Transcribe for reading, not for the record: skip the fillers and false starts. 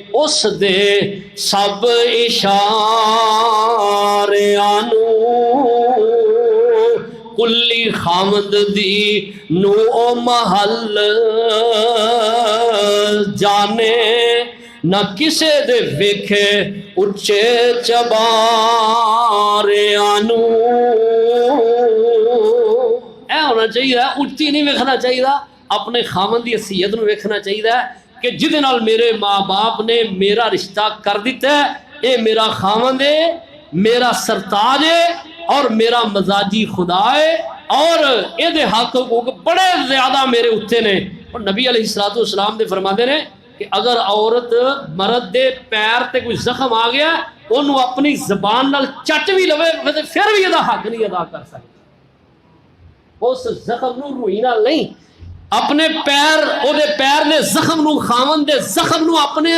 उस दे सब इशारियां नू कुल्ली खामद दी नू ओ महल जाने न किसे दे वेखे उच्चे चबारियां नू। ऐ होना चाहिए, उच्ची नहीं वेखना चाहिए, अपने खामद की हसीयत नू वेखना चाहिए कि जिदे नाल मेरे माँ बाप ने मेरा रिश्ता कर दिता है, ये मेरा खामद है, मेरा सरताज है और मेरा मजाजी खुदा है और ये हक हुकूक बड़े ज्यादा मेरे उत्ते ने। और नबी अलैहिस्सलाम दे फरमाते ने कि अगर औरत मर्द दे पैर ते कोई जख्म आ गया, उन्होंने अपनी जबान नाल चट भी लवे फिर भी यदा हक नहीं अदा कर सकती। उस जख्म नू रूई नाल नहीं, अपने पैर ओदे पैर ने जख्म नू खामन दे जख्म नू अपने